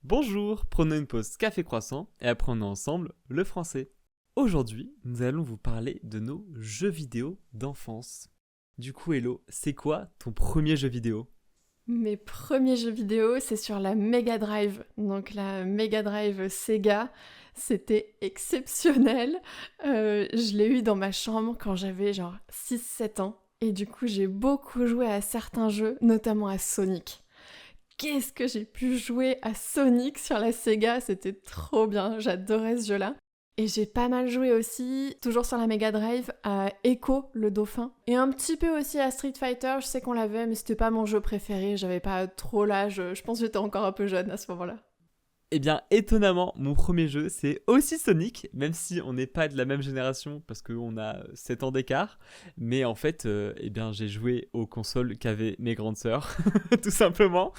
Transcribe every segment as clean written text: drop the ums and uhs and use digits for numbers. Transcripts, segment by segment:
Bonjour, prenons une pause café croissant et apprenons ensemble le français. Aujourd'hui, nous allons vous parler de nos jeux vidéo d'enfance. Du coup, Hello, c'est quoi ton premier jeu vidéo? Mes premiers jeux vidéo, c'est sur la Mega Drive. Donc la Mega Drive Sega, c'était exceptionnel. Je l'ai eu dans ma chambre quand j'avais genre 6-7 ans. Et du coup, j'ai beaucoup joué à certains jeux, notamment à Sonic. Qu'est-ce que j'ai pu jouer à Sonic sur la Sega, c'était trop bien, j'adorais ce jeu-là. Et j'ai pas mal joué aussi, toujours sur la Mega Drive, à Echo le dauphin. Et un petit peu aussi à Street Fighter, je sais qu'on l'avait, mais c'était pas mon jeu préféré, j'avais pas trop l'âge, je pense que j'étais encore un peu jeune à ce moment-là. Eh bien, étonnamment, mon premier jeu, c'est aussi Sonic, même si on n'est pas de la même génération, parce qu'on a 7 ans d'écart. Mais en fait, j'ai joué aux consoles qu'avaient mes grandes sœurs, tout simplement.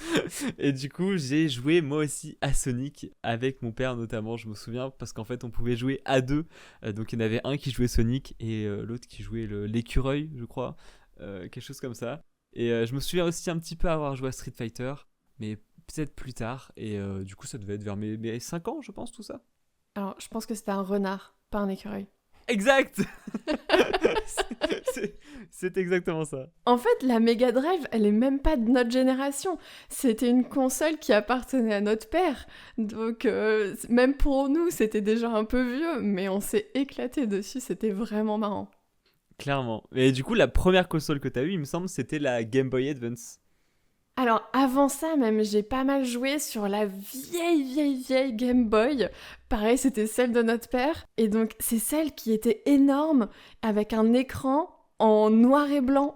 Et du coup, j'ai joué moi aussi à Sonic, avec mon père notamment, je me souviens, parce qu'en fait, on pouvait jouer à deux. Donc, il y en avait un qui jouait Sonic et l'autre qui jouait l'écureuil, je crois, quelque chose comme ça. Et je me souviens aussi un petit peu avoir joué à Street Fighter, mais peut-être plus tard. Et du coup, ça devait être vers mes 5 ans, je pense, tout ça. Alors, je pense que c'était un renard, pas un écureuil. Exact. C'est exactement ça. En fait, la Mega Drive, elle est même pas de notre génération. C'était une console qui appartenait à notre père. Donc, même pour nous, c'était déjà un peu vieux, mais on s'est éclaté dessus, c'était vraiment marrant. Clairement. Et du coup, la première console que t'as eue, il me semble, c'était la Game Boy Advance. Alors, avant ça, même, j'ai pas mal joué sur la vieille Game Boy. Pareil, c'était celle de notre père. Et donc, c'est celle qui était énorme, avec un écran en noir et blanc.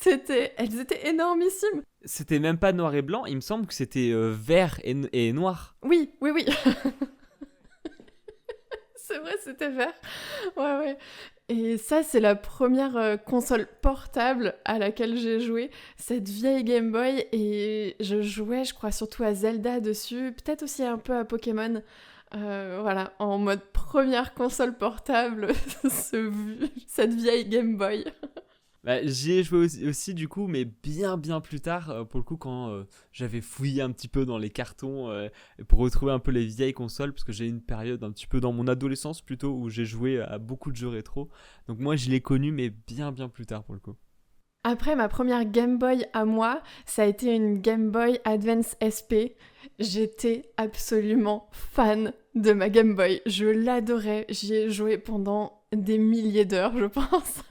Elles étaient énormissimes. C'était même pas noir et blanc, il me semble que c'était vert et noir. Oui. C'est vrai, c'était vert. Ouais. Et ça, c'est la première console portable à laquelle j'ai joué, cette vieille Game Boy. Et je jouais, je crois, surtout à Zelda dessus, peut-être aussi un peu à Pokémon. Voilà, en mode première console portable, cette vieille Game Boy. Bah, j'y ai joué aussi, du coup, mais bien plus tard, pour le coup, quand j'avais fouillé un petit peu dans les cartons pour retrouver un peu les vieilles consoles, parce que j'ai eu une période un petit peu dans mon adolescence plutôt où j'ai joué à beaucoup de jeux rétro. Donc moi, je l'ai connu, mais bien plus tard pour le coup. Après, ma première Game Boy à moi, ça a été une Game Boy Advance SP. J'étais absolument fan de ma Game Boy. Je l'adorais. J'y ai joué pendant des milliers d'heures, je pense.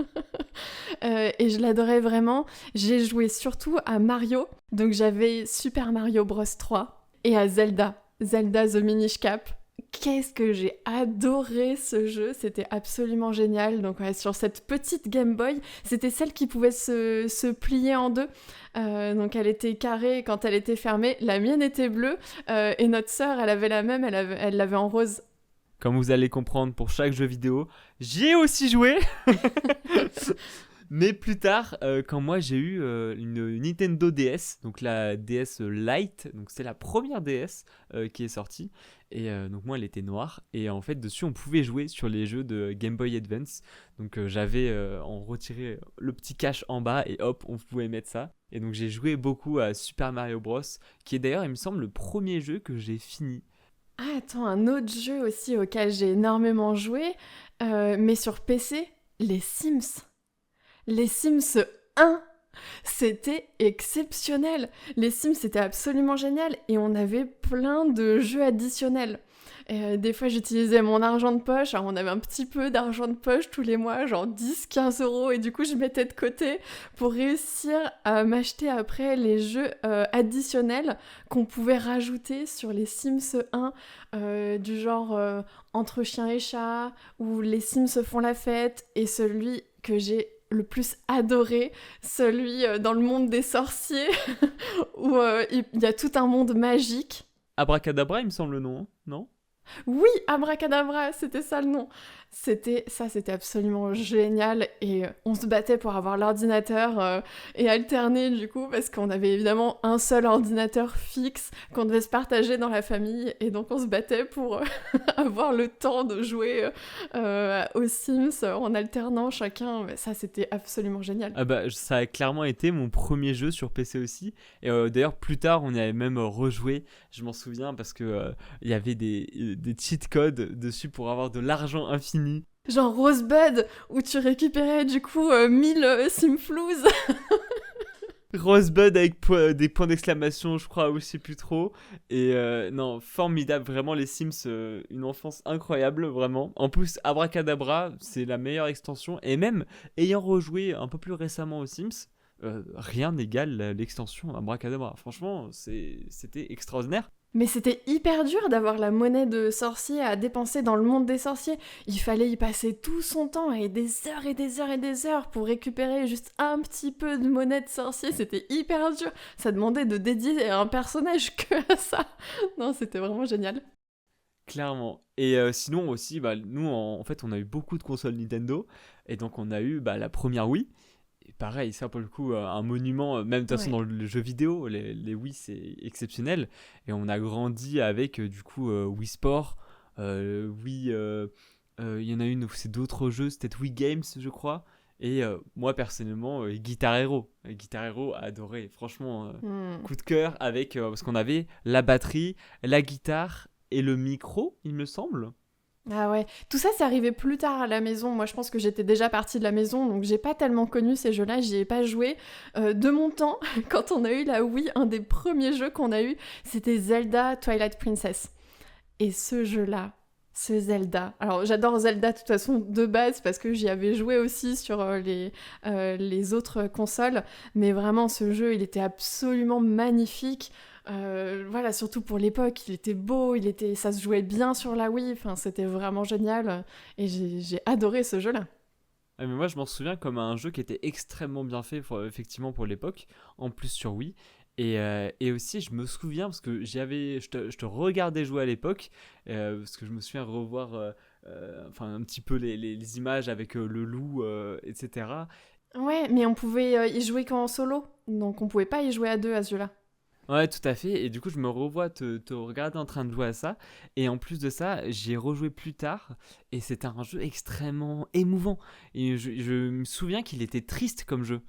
Et je l'adorais vraiment. J'ai joué surtout à Mario. Donc j'avais Super Mario Bros 3 et à Zelda. Zelda The Minish Cap. Qu'est-ce que j'ai adoré ce jeu, c'était absolument génial. Donc ouais, sur cette petite Game Boy, c'était celle qui pouvait se plier en deux. Donc elle était carrée quand elle était fermée. La mienne était bleue et notre sœur, elle avait la même, elle l'avait en rose. Comme vous allez comprendre pour chaque jeu vidéo, j'y ai aussi joué. Mais plus tard, quand moi j'ai eu une Nintendo DS, donc la DS Lite, donc c'est la première DS qui est sortie, et donc moi elle était noire, et en fait dessus on pouvait jouer sur les jeux de Game Boy Advance, donc j'avais en retiré le petit cache en bas, et hop, on pouvait mettre ça, et donc j'ai joué beaucoup à Super Mario Bros, qui est d'ailleurs il me semble le premier jeu que j'ai fini. Ah attends, un autre jeu aussi auquel j'ai énormément joué, mais sur PC, les Sims. Les Sims 1, c'était exceptionnel. Les Sims, c'était absolument génial et on avait plein de jeux additionnels. Des fois, j'utilisais mon argent de poche. Alors, on avait un petit peu d'argent de poche tous les mois, genre 10-15 euros. Et du coup, je mettais de côté pour réussir à m'acheter après les jeux additionnels qu'on pouvait rajouter sur les Sims 1, du genre Entre chiens et chats, ou Les Sims font la fête, et celui que j'ai le plus adoré, celui dans le monde des sorciers, où il y a tout un monde magique. Abracadabra, il me semble le nom, hein, non? Oui, Abracadabra, c'était ça le nom. C'était absolument génial et on se battait pour avoir l'ordinateur et alterner du coup parce qu'on avait évidemment un seul ordinateur fixe qu'on devait se partager dans la famille et donc on se battait pour avoir le temps de jouer aux Sims en alternant chacun. Mais ça, c'était absolument génial. Ah bah, ça a clairement été mon premier jeu sur PC aussi. Et d'ailleurs, plus tard, on y avait même rejoué. Je m'en souviens parce que il y avait des cheat codes dessus pour avoir de l'argent infini. Genre Rosebud, où tu récupérais du coup 1000 Simflouz. Rosebud avec des points d'exclamation, je crois, ou je sais plus trop. Et non, formidable, vraiment les Sims, une enfance incroyable, vraiment. En plus, Abracadabra, c'est la meilleure extension. Et même, ayant rejoué un peu plus récemment aux Sims, rien n'égale l'extension Abracadabra. Franchement, c'était extraordinaire. Mais c'était hyper dur d'avoir la monnaie de sorcier à dépenser dans le monde des sorciers. Il fallait y passer tout son temps et des heures et des heures et des heures pour récupérer juste un petit peu de monnaie de sorcier. C'était hyper dur. Ça demandait de dédier un personnage que à ça. Non, c'était vraiment génial. Clairement. Et sinon aussi, bah, nous, en fait, on a eu beaucoup de consoles Nintendo. Et donc, on a eu la première Wii. Et pareil, ça pour le coup, un monument, même de toute façon Ouais. dans le jeu vidéo, les Wii c'est exceptionnel. Et on a grandi avec du coup Wii Sport, Wii, il y en a une où c'est d'autres jeux, c'était Wii Games je crois. Et moi personnellement, Guitar Hero. Guitar Hero adoré, franchement, Hmm. coup de cœur avec, parce qu'on avait la batterie, la guitare et le micro, il me semble. Ah ouais, tout ça c'est arrivé plus tard à la maison. Moi je pense que j'étais déjà partie de la maison donc j'ai pas tellement connu ces jeux-là, j'y ai pas joué. De mon temps, quand on a eu la Wii, un des premiers jeux qu'on a eu c'était Zelda Twilight Princess. Et ce jeu-là, ce Zelda. Alors j'adore Zelda de toute façon de base parce que j'y avais joué aussi sur les autres consoles. Mais vraiment ce jeu il était absolument magnifique. Voilà, surtout pour l'époque, il était beau, ça se jouait bien sur la Wii, enfin, c'était vraiment génial et j'ai adoré ce jeu-là. Ah, mais moi, je m'en souviens comme un jeu qui était extrêmement bien fait, effectivement, pour l'époque, en plus sur Wii. Et aussi, je me souviens, parce que je te regardais jouer à l'époque, parce que je me souviens revoir enfin, un petit peu les images avec le loup, etc. Ouais, mais on pouvait y jouer qu'en solo, donc on pouvait pas y jouer à deux à ce jeu-là. Ouais, tout à fait. Et du coup, je me revois te regarder en train de jouer à ça. Et en plus de ça, j'y ai rejoué plus tard. Et c'était un jeu extrêmement émouvant. Et je me souviens qu'il était triste comme jeu.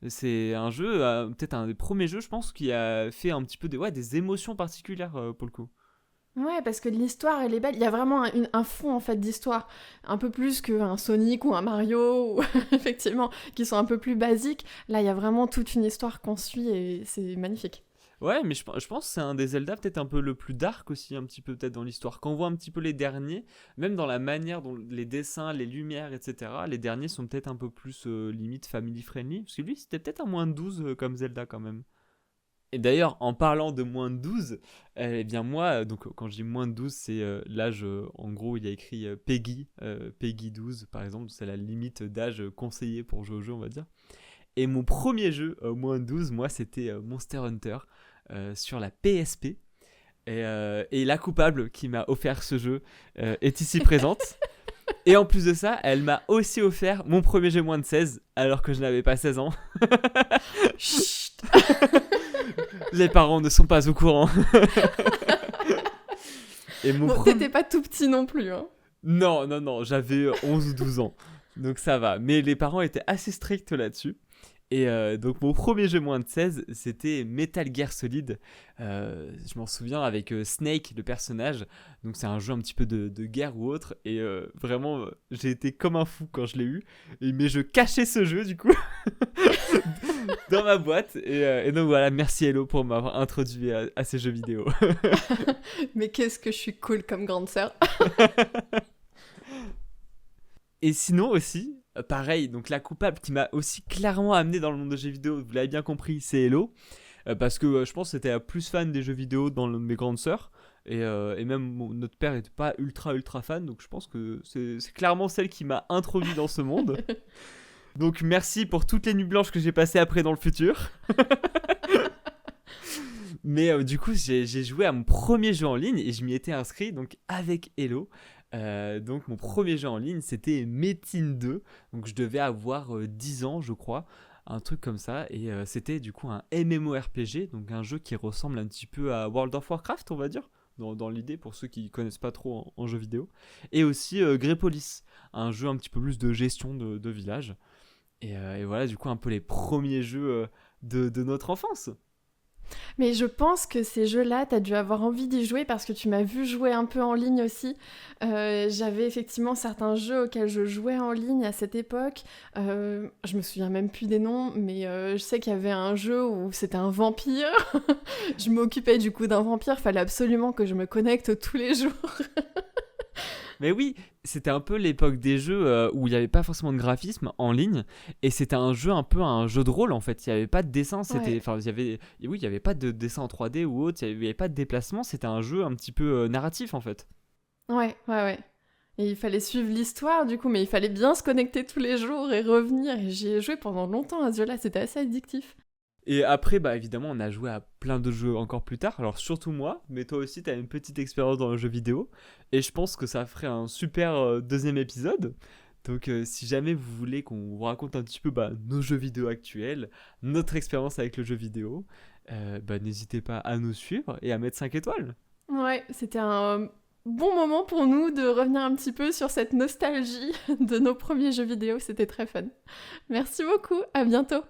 C'est un jeu, peut-être un des premiers jeux, je pense, qui a fait un petit peu des émotions particulières pour le coup. Ouais, parce que l'histoire, elle est belle. Il y a vraiment un fond, en fait, d'histoire. Un peu plus qu'un Sonic ou un Mario, ou effectivement, qui sont un peu plus basiques. Là, il y a vraiment toute une histoire qu'on suit et c'est magnifique. Ouais, mais je pense que c'est un des Zelda peut-être un peu le plus dark aussi, un petit peu peut-être dans l'histoire. Quand on voit un petit peu les derniers, même dans la manière dont les dessins, les lumières, etc., les derniers sont peut-être un peu plus limite family friendly. Parce que lui, c'était peut-être un moins de 12 comme Zelda quand même. Et d'ailleurs, en parlant de moins de 12, eh bien moi, donc quand je dis moins de 12, c'est l'âge, en gros, il y a écrit Peggy 12 par exemple, c'est la limite d'âge conseillé pour jouer au jeu, on va dire. Et mon premier jeu, moins de 12, moi, c'était Monster Hunter sur la PSP. Et la coupable qui m'a offert ce jeu est ici présente. Et en plus de ça, elle m'a aussi offert mon premier jeu moins de 16, alors que je n'avais pas 16 ans. Chut. Les parents ne sont pas au courant. Et mon Bon, t'étais pas tout petit non plus, hein. Non, non, non, j'avais 11 ou 12 ans. Donc ça va. Mais les parents étaient assez stricts là-dessus. Et donc mon premier jeu moins de 16, c'était Metal Gear Solid. Je m'en souviens avec Snake, le personnage. Donc c'est un jeu un petit peu de guerre ou autre. Et vraiment, j'ai été comme un fou quand je l'ai eu. Mais je cachais ce jeu du coup dans ma boîte. Et donc voilà, merci Hello pour m'avoir introduit à ces jeux vidéo. Mais qu'est-ce que je suis cool comme grande sœur. Et sinon aussi, pareil, donc la coupable qui m'a aussi clairement amené dans le monde des jeux vidéo, vous l'avez bien compris, c'est Hello. Parce que je pense que c'était la plus fan des jeux vidéo dans mes grandes sœurs. Et même notre père n'était pas ultra fan, donc je pense que c'est clairement celle qui m'a introduit dans ce monde. Donc merci pour toutes les nuits blanches que j'ai passées après dans le futur. Mais du coup, j'ai joué à mon premier jeu en ligne et je m'y étais inscrit donc avec Hello. Donc mon premier jeu en ligne, c'était Metin 2. Donc je devais avoir 10 ans, je crois, un truc comme ça. Et c'était du coup un MMORPG, donc un jeu qui ressemble un petit peu à World of Warcraft, on va dire, dans l'idée, pour ceux qui connaissent pas trop en jeu vidéo. Et aussi Grepolis, un jeu un petit peu plus de gestion de village. Et voilà, du coup, un peu les premiers jeux de notre enfance. Mais je pense que ces jeux-là, t'as dû avoir envie d'y jouer parce que tu m'as vu jouer un peu en ligne aussi. J'avais effectivement certains jeux auxquels je jouais en ligne à cette époque. Je me souviens même plus des noms, mais je sais qu'il y avait un jeu où c'était un vampire. Je m'occupais du coup d'un vampire, fallait absolument que je me connecte tous les jours. Mais oui, c'était un peu l'époque des jeux où il n'y avait pas forcément de graphisme en ligne, et c'était un jeu un peu un jeu de rôle en fait. Il n'y avait pas de dessin, Ouais, enfin il y avait pas de dessin en 3D ou autre, il n'y avait pas de déplacement, c'était un jeu un petit peu narratif en fait. ouais. Et il fallait suivre l'histoire du coup, mais il fallait bien se connecter tous les jours et revenir. Et j'y ai joué pendant longtemps à ce jeu-là, c'était assez addictif. Et après, bah évidemment, on a joué à plein de jeux encore plus tard. Alors surtout moi, mais toi aussi, tu as une petite expérience dans le jeu vidéo. Et je pense que ça ferait un super deuxième épisode. Donc si jamais vous voulez qu'on vous raconte un petit peu nos jeux vidéo actuels, notre expérience avec le jeu vidéo, n'hésitez pas à nous suivre et à mettre 5 étoiles. Ouais, c'était un bon moment pour nous de revenir un petit peu sur cette nostalgie de nos premiers jeux vidéo, c'était très fun. Merci beaucoup, à bientôt.